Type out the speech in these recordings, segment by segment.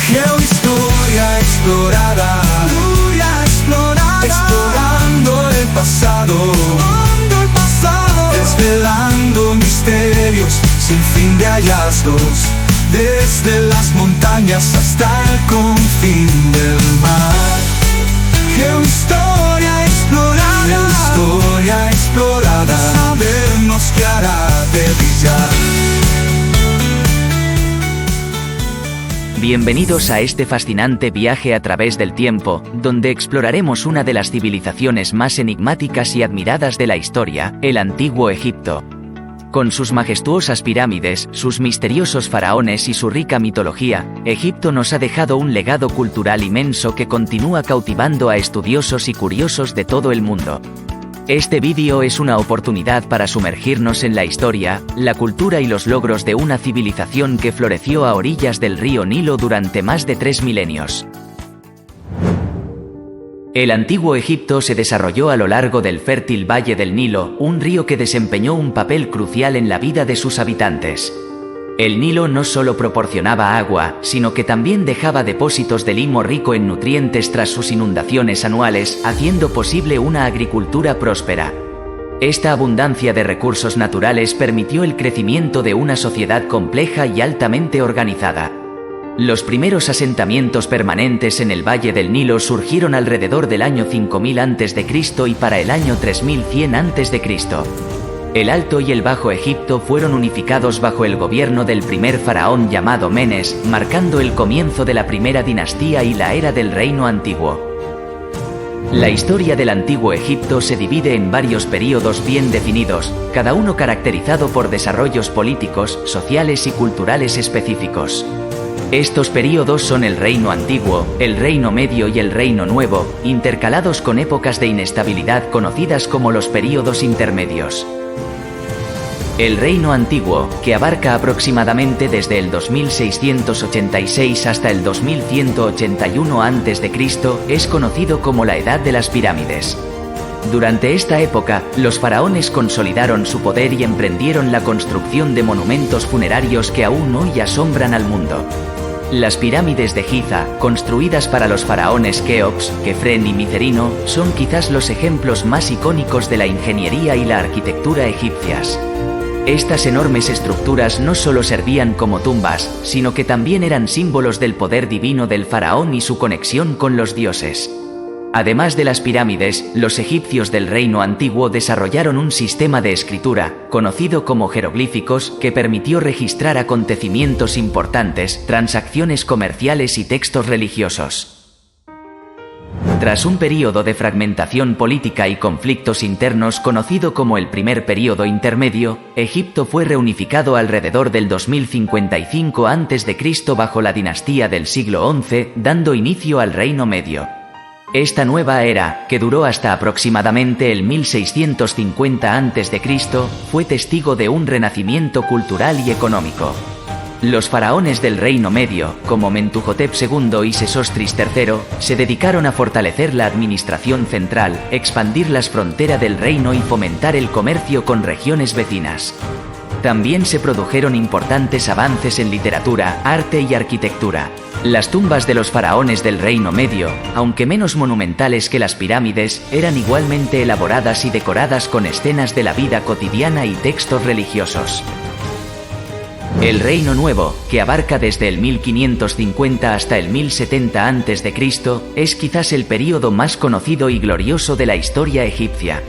Geohistoria explorada, explorando el pasado, desvelando misterios sin fin de hallazgos, desde las montañas hasta el confín del mar. Geohistoria explorada, saber nos guiará de brillar. Bienvenidos a este fascinante viaje a través del tiempo, donde exploraremos una de las civilizaciones más enigmáticas y admiradas de la historia, el Antiguo Egipto. Con sus majestuosas pirámides, sus misteriosos faraones y su rica mitología, Egipto nos ha dejado un legado cultural inmenso que continúa cautivando a estudiosos y curiosos de todo el mundo. Este vídeo es una oportunidad para sumergirnos en la historia, la cultura y los logros de una civilización que floreció a orillas del río Nilo durante más de 3 milenios. El Antiguo Egipto se desarrolló a lo largo del fértil Valle del Nilo, un río que desempeñó un papel crucial en la vida de sus habitantes. El Nilo no solo proporcionaba agua, sino que también dejaba depósitos de limo rico en nutrientes tras sus inundaciones anuales, haciendo posible una agricultura próspera. Esta abundancia de recursos naturales permitió el crecimiento de una sociedad compleja y altamente organizada. Los primeros asentamientos permanentes en el Valle del Nilo surgieron alrededor del año 5000 a.C. y para el año 3100 a.C. El Alto y el Bajo Egipto fueron unificados bajo el gobierno del primer faraón llamado Menes, marcando el comienzo de la primera dinastía y la era del Reino Antiguo. La historia del Antiguo Egipto se divide en varios períodos bien definidos, cada uno caracterizado por desarrollos políticos, sociales y culturales específicos. Estos períodos son el Reino Antiguo, el Reino Medio y el Reino Nuevo, intercalados con épocas de inestabilidad conocidas como los períodos intermedios. El Reino Antiguo, que abarca aproximadamente desde el 2686 hasta el 2181 a.C., es conocido como la Edad de las Pirámides. Durante esta época, los faraones consolidaron su poder y emprendieron la construcción de monumentos funerarios que aún hoy asombran al mundo. Las pirámides de Giza, construidas para los faraones Keops, Kefren y Micerino, son quizás los ejemplos más icónicos de la ingeniería y la arquitectura egipcias. Estas enormes estructuras no solo servían como tumbas, sino que también eran símbolos del poder divino del faraón y su conexión con los dioses. Además de las pirámides, los egipcios del Reino Antiguo desarrollaron un sistema de escritura, conocido como jeroglíficos, que permitió registrar acontecimientos importantes, transacciones comerciales y textos religiosos. Tras un período de fragmentación política y conflictos internos conocido como el primer período intermedio, Egipto fue reunificado alrededor del 2055 a.C. bajo la dinastía del siglo XI, dando inicio al Reino Medio. Esta nueva era, que duró hasta aproximadamente el 1650 a.C., fue testigo de un renacimiento cultural y económico. Los faraones del Reino Medio, como Mentuhotep II y Sesostris III, se dedicaron a fortalecer la administración central, expandir las fronteras del reino y fomentar el comercio con regiones vecinas. También se produjeron importantes avances en literatura, arte y arquitectura. Las tumbas de los faraones del Reino Medio, aunque menos monumentales que las pirámides, eran igualmente elaboradas y decoradas con escenas de la vida cotidiana y textos religiosos. El Reino Nuevo, que abarca desde el 1550 hasta el 1070 a.C., es quizás el período más conocido y glorioso de la historia egipcia.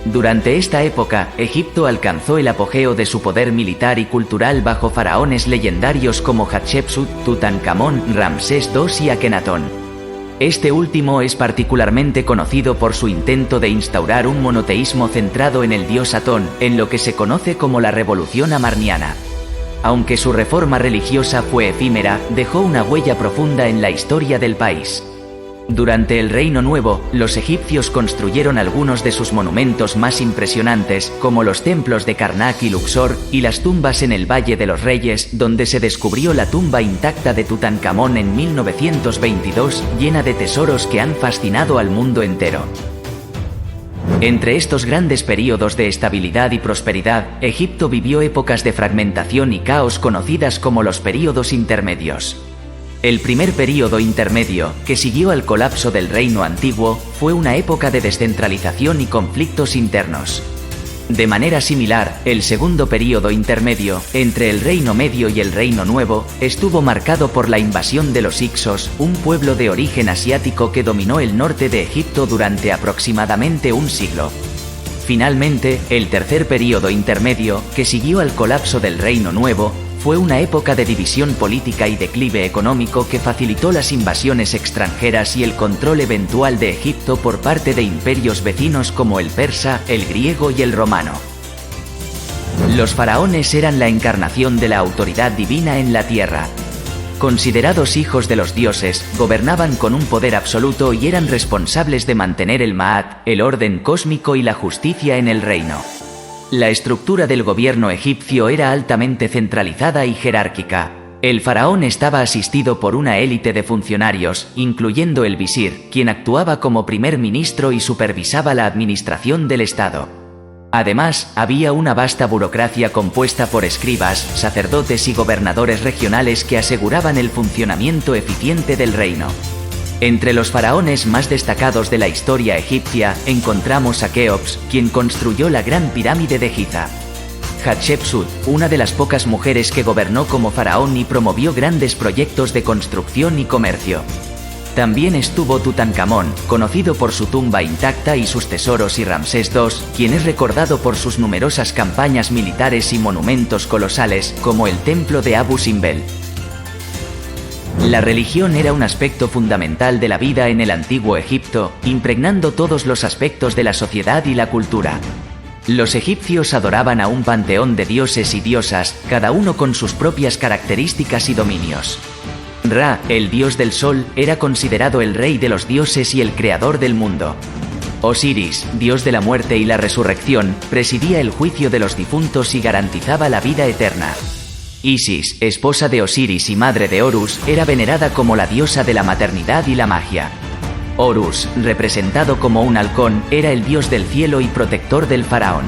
Durante esta época, Egipto alcanzó el apogeo de su poder militar y cultural bajo faraones legendarios como Hatshepsut, Tutankamón, Ramsés II y Akenatón. Este último es particularmente conocido por su intento de instaurar un monoteísmo centrado en el dios Atón, en lo que se conoce como la Revolución Amarniana. Aunque su reforma religiosa fue efímera, dejó una huella profunda en la historia del país. Durante el Reino Nuevo, los egipcios construyeron algunos de sus monumentos más impresionantes, como los templos de Karnak y Luxor, y las tumbas en el Valle de los Reyes, donde se descubrió la tumba intacta de Tutankamón en 1922, llena de tesoros que han fascinado al mundo entero. Entre estos grandes períodos de estabilidad y prosperidad, Egipto vivió épocas de fragmentación y caos conocidas como los períodos intermedios. El primer período intermedio, que siguió al colapso del reino antiguo, fue una época de descentralización y conflictos internos. De manera similar, el segundo período intermedio, entre el Reino Medio y el Reino Nuevo, estuvo marcado por la invasión de los Hicsos, un pueblo de origen asiático que dominó el norte de Egipto durante aproximadamente un siglo. Finalmente, el tercer período intermedio, que siguió al colapso del Reino Nuevo, fue una época de división política y declive económico que facilitó las invasiones extranjeras y el control eventual de Egipto por parte de imperios vecinos como el persa, el griego y el romano. Los faraones eran la encarnación de la autoridad divina en la tierra. Considerados hijos de los dioses, gobernaban con un poder absoluto y eran responsables de mantener el Ma'at, el orden cósmico y la justicia en el reino. La estructura del gobierno egipcio era altamente centralizada y jerárquica. El faraón estaba asistido por una élite de funcionarios, incluyendo el visir, quien actuaba como primer ministro y supervisaba la administración del Estado. Además, había una vasta burocracia compuesta por escribas, sacerdotes y gobernadores regionales que aseguraban el funcionamiento eficiente del reino. Entre los faraones más destacados de la historia egipcia, encontramos a Keops, quien construyó la Gran Pirámide de Giza. Hatshepsut, una de las pocas mujeres que gobernó como faraón y promovió grandes proyectos de construcción y comercio. También estuvo Tutankamón, conocido por su tumba intacta y sus tesoros, y Ramsés II, quien es recordado por sus numerosas campañas militares y monumentos colosales, como el templo de Abu Simbel. La religión era un aspecto fundamental de la vida en el antiguo Egipto, impregnando todos los aspectos de la sociedad y la cultura. Los egipcios adoraban a un panteón de dioses y diosas, cada uno con sus propias características y dominios. Ra, el dios del sol, era considerado el rey de los dioses y el creador del mundo. Osiris, dios de la muerte y la resurrección, presidía el juicio de los difuntos y garantizaba la vida eterna. Isis, esposa de Osiris y madre de Horus, era venerada como la diosa de la maternidad y la magia. Horus, representado como un halcón, era el dios del cielo y protector del faraón.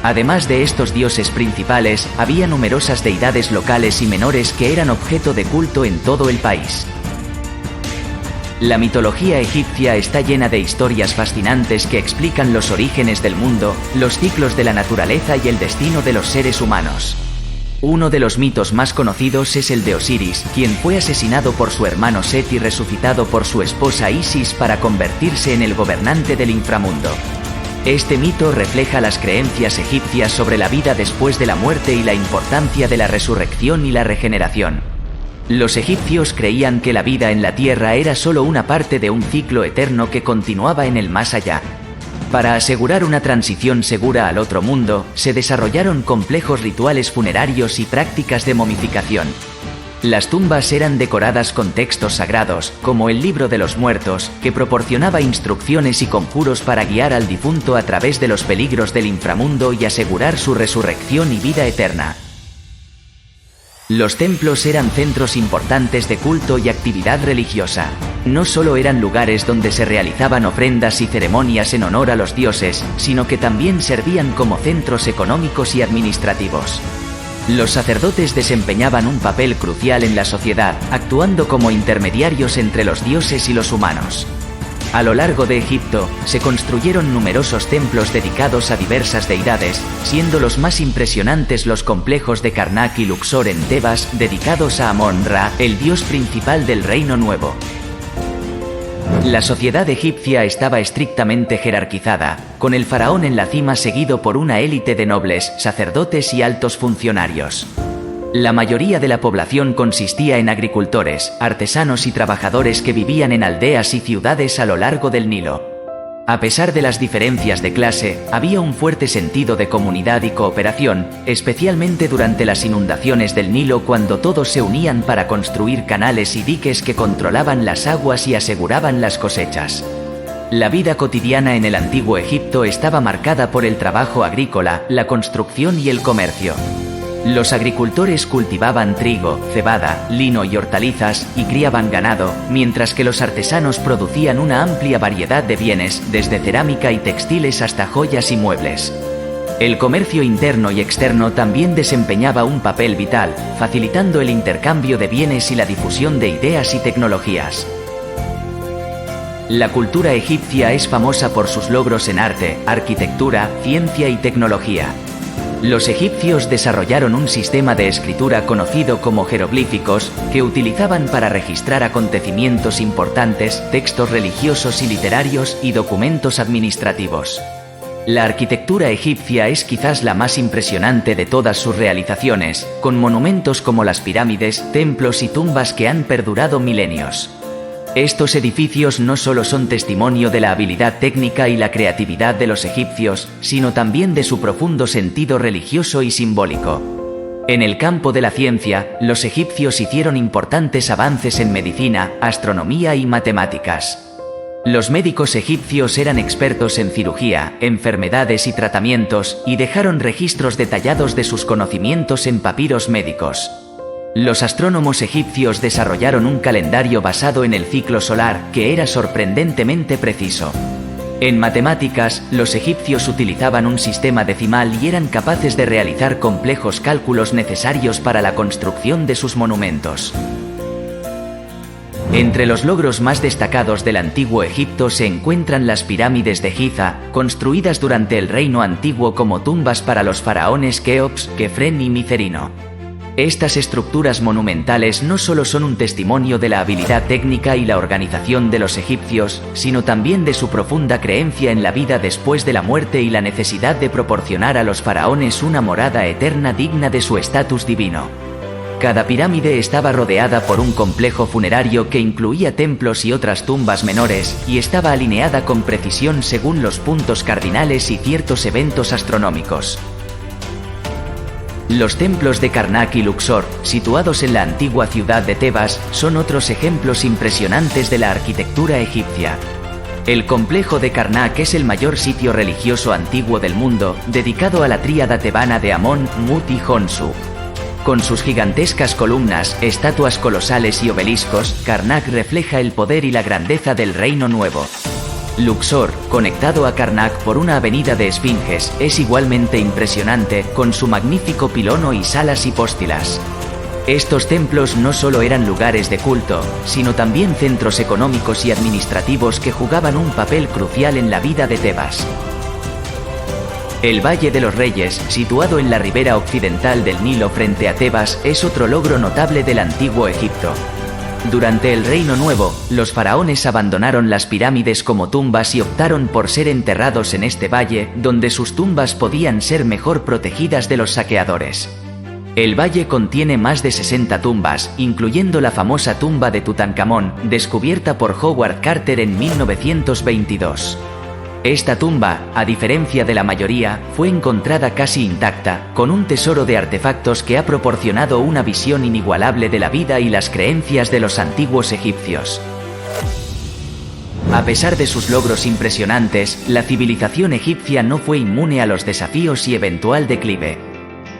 Además de estos dioses principales, había numerosas deidades locales y menores que eran objeto de culto en todo el país. La mitología egipcia está llena de historias fascinantes que explican los orígenes del mundo, los ciclos de la naturaleza y el destino de los seres humanos. Uno de los mitos más conocidos es el de Osiris, quien fue asesinado por su hermano Set y resucitado por su esposa Isis para convertirse en el gobernante del inframundo. Este mito refleja las creencias egipcias sobre la vida después de la muerte y la importancia de la resurrección y la regeneración. Los egipcios creían que la vida en la tierra era solo una parte de un ciclo eterno que continuaba en el más allá. Para asegurar una transición segura al otro mundo, se desarrollaron complejos rituales funerarios y prácticas de momificación. Las tumbas eran decoradas con textos sagrados, como el Libro de los Muertos, que proporcionaba instrucciones y conjuros para guiar al difunto a través de los peligros del inframundo y asegurar su resurrección y vida eterna. Los templos eran centros importantes de culto y actividad religiosa. No solo eran lugares donde se realizaban ofrendas y ceremonias en honor a los dioses, sino que también servían como centros económicos y administrativos. Los sacerdotes desempeñaban un papel crucial en la sociedad, actuando como intermediarios entre los dioses y los humanos. A lo largo de Egipto, se construyeron numerosos templos dedicados a diversas deidades, siendo los más impresionantes los complejos de Karnak y Luxor en Tebas, dedicados a Amón-Ra, el dios principal del Reino Nuevo. La sociedad egipcia estaba estrictamente jerarquizada, con el faraón en la cima seguido por una élite de nobles, sacerdotes y altos funcionarios. La mayoría de la población consistía en agricultores, artesanos y trabajadores que vivían en aldeas y ciudades a lo largo del Nilo. A pesar de las diferencias de clase, había un fuerte sentido de comunidad y cooperación, especialmente durante las inundaciones del Nilo, cuando todos se unían para construir canales y diques que controlaban las aguas y aseguraban las cosechas. La vida cotidiana en el antiguo Egipto estaba marcada por el trabajo agrícola, la construcción y el comercio. Los agricultores cultivaban trigo, cebada, lino y hortalizas, y criaban ganado, mientras que los artesanos producían una amplia variedad de bienes, desde cerámica y textiles hasta joyas y muebles. El comercio interno y externo también desempeñaba un papel vital, facilitando el intercambio de bienes y la difusión de ideas y tecnologías. La cultura egipcia es famosa por sus logros en arte, arquitectura, ciencia y tecnología. Los egipcios desarrollaron un sistema de escritura conocido como jeroglíficos, que utilizaban para registrar acontecimientos importantes, textos religiosos y literarios y documentos administrativos. La arquitectura egipcia es quizás la más impresionante de todas sus realizaciones, con monumentos como las pirámides, templos y tumbas que han perdurado milenios. Estos edificios no solo son testimonio de la habilidad técnica y la creatividad de los egipcios, sino también de su profundo sentido religioso y simbólico. En el campo de la ciencia, los egipcios hicieron importantes avances en medicina, astronomía y matemáticas. Los médicos egipcios eran expertos en cirugía, enfermedades y tratamientos, y dejaron registros detallados de sus conocimientos en papiros médicos. Los astrónomos egipcios desarrollaron un calendario basado en el ciclo solar, que era sorprendentemente preciso. En matemáticas, los egipcios utilizaban un sistema decimal y eran capaces de realizar complejos cálculos necesarios para la construcción de sus monumentos. Entre los logros más destacados del antiguo Egipto se encuentran las pirámides de Giza, construidas durante el reino antiguo como tumbas para los faraones Keops, Kefren y Micerino. Estas estructuras monumentales no solo son un testimonio de la habilidad técnica y la organización de los egipcios, sino también de su profunda creencia en la vida después de la muerte y la necesidad de proporcionar a los faraones una morada eterna digna de su estatus divino. Cada pirámide estaba rodeada por un complejo funerario que incluía templos y otras tumbas menores, y estaba alineada con precisión según los puntos cardinales y ciertos eventos astronómicos. Los templos de Karnak y Luxor, situados en la antigua ciudad de Tebas, son otros ejemplos impresionantes de la arquitectura egipcia. El complejo de Karnak es el mayor sitio religioso antiguo del mundo, dedicado a la tríada tebana de Amón, Mut y Honsu. Con sus gigantescas columnas, estatuas colosales y obeliscos, Karnak refleja el poder y la grandeza del Reino Nuevo. Luxor, conectado a Karnak por una avenida de esfinges, es igualmente impresionante, con su magnífico pilono y salas hipóstilas. Estos templos no solo eran lugares de culto, sino también centros económicos y administrativos que jugaban un papel crucial en la vida de Tebas. El Valle de los Reyes, situado en la ribera occidental del Nilo frente a Tebas, es otro logro notable del antiguo Egipto. Durante el Reino Nuevo, los faraones abandonaron las pirámides como tumbas y optaron por ser enterrados en este valle, donde sus tumbas podían ser mejor protegidas de los saqueadores. El valle contiene más de 60 tumbas, incluyendo la famosa tumba de Tutankamón, descubierta por Howard Carter en 1922. Esta tumba, a diferencia de la mayoría, fue encontrada casi intacta, con un tesoro de artefactos que ha proporcionado una visión inigualable de la vida y las creencias de los antiguos egipcios. A pesar de sus logros impresionantes, la civilización egipcia no fue inmune a los desafíos y eventual declive.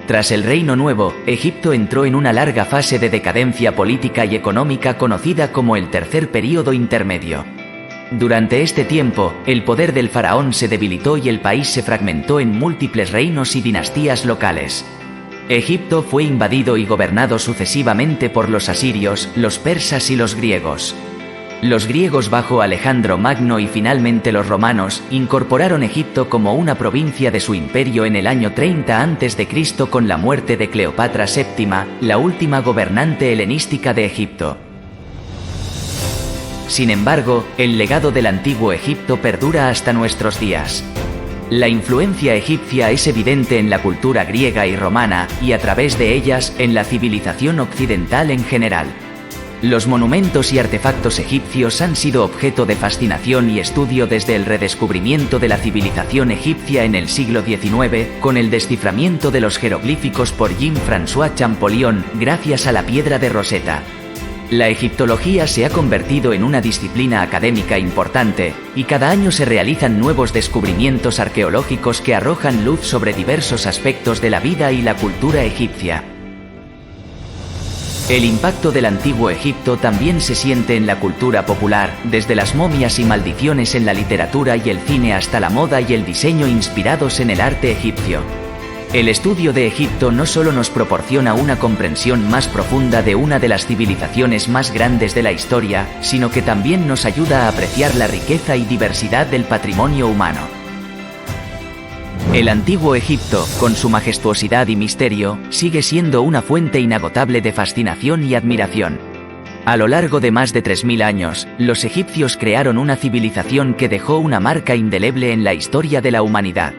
Tras el Reino Nuevo, Egipto entró en una larga fase de decadencia política y económica conocida como el Tercer Período Intermedio. Durante este tiempo, el poder del faraón se debilitó y el país se fragmentó en múltiples reinos y dinastías locales. Egipto fue invadido y gobernado sucesivamente por los asirios, los persas y los griegos. Los griegos bajo Alejandro Magno y finalmente los romanos incorporaron Egipto como una provincia de su imperio en el año 30 a.C. con la muerte de Cleopatra VII, la última gobernante helenística de Egipto. Sin embargo, el legado del antiguo Egipto perdura hasta nuestros días. La influencia egipcia es evidente en la cultura griega y romana, y a través de ellas, en la civilización occidental en general. Los monumentos y artefactos egipcios han sido objeto de fascinación y estudio desde el redescubrimiento de la civilización egipcia en el siglo XIX, con el desciframiento de los jeroglíficos por Jean-François Champollion, gracias a la piedra de Rosetta. La egiptología se ha convertido en una disciplina académica importante, y cada año se realizan nuevos descubrimientos arqueológicos que arrojan luz sobre diversos aspectos de la vida y la cultura egipcia. El impacto del antiguo Egipto también se siente en la cultura popular, desde las momias y maldiciones en la literatura y el cine hasta la moda y el diseño inspirados en el arte egipcio. El estudio de Egipto no solo nos proporciona una comprensión más profunda de una de las civilizaciones más grandes de la historia, sino que también nos ayuda a apreciar la riqueza y diversidad del patrimonio humano. El antiguo Egipto, con su majestuosidad y misterio, sigue siendo una fuente inagotable de fascinación y admiración. A lo largo de más de 3000 años, los egipcios crearon una civilización que dejó una marca indeleble en la historia de la humanidad.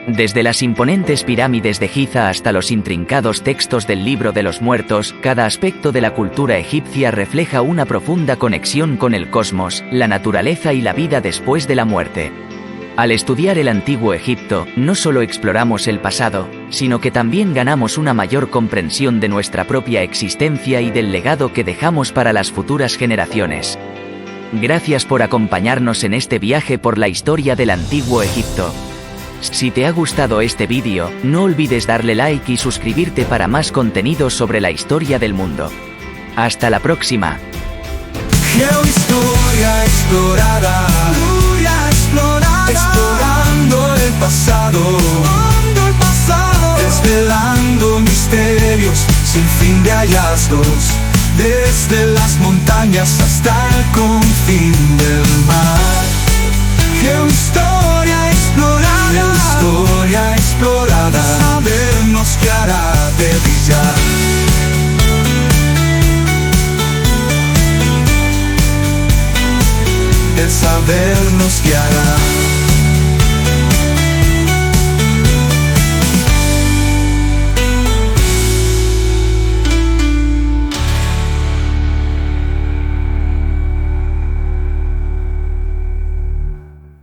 Desde las imponentes pirámides de Giza hasta los intrincados textos del Libro de los Muertos, cada aspecto de la cultura egipcia refleja una profunda conexión con el cosmos, la naturaleza y la vida después de la muerte. Al estudiar el antiguo Egipto, no solo exploramos el pasado, sino que también ganamos una mayor comprensión de nuestra propia existencia y del legado que dejamos para las futuras generaciones. Gracias por acompañarnos en este viaje por la historia del antiguo Egipto. Si te ha gustado este vídeo, no olvides darle like y suscribirte para más contenido sobre la historia del mundo. Hasta la próxima. Geohistoria explorada, explorando el pasado, desvelando misterios sin fin de hallazgos, desde las montañas hasta el confín del mar. Geohistoria explorada, historia explorada, sabernos que hará de brillar. El sabernos que hará